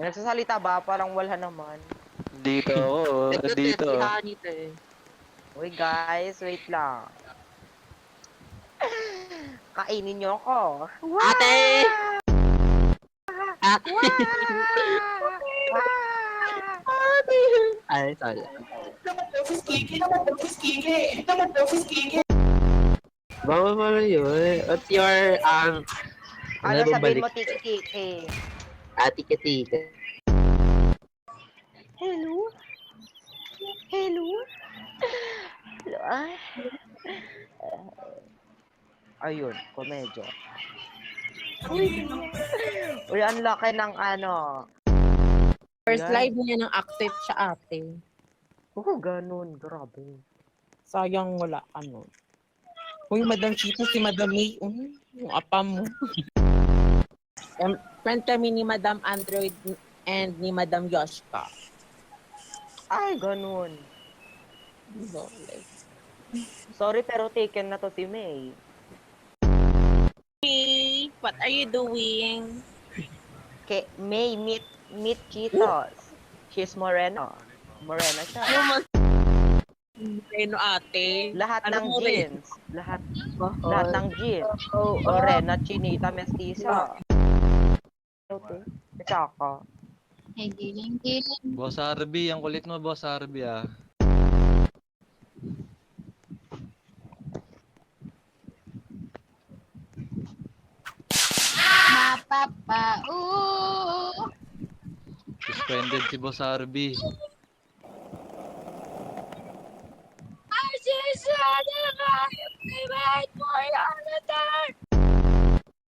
Nagsasalita ba? Parang wala naman. Dito ako, dito. Si Honey to eh. Uy guys, wait lang. Kainin niyo ako. Ate! Ate! Ay, sorry. Bawal mo na yun. What's your, Ano bang sabihin balik? mo, tiki-tiki? Ate Katika. Hello? Hello? Ay. Ayun, komedyo. Uy, ang laki ng ano. First Yan. live niya ng active siya ate. Oo, ganun. Grabe. Sayang wala ka nun. Uy, Madam Chito, si Madam May. Yung apa mo. Friend kami ni Madam Android and ni Madam Yoshka. Ay, ganun. Sorry, pero taken na to si May. Hey, what are you doing? May, meet Cheetos. She's Moreno. Moreno siya. Ano ate? Lahat Ano ng mo rin? jeans. Lahat ng jeans. Morena, chinita, mestiza. Okay. Tsaka. Boss Arby, ang kulit mo, Boss Arby ah. Suspended si Boss Arby. I just had a life, for another.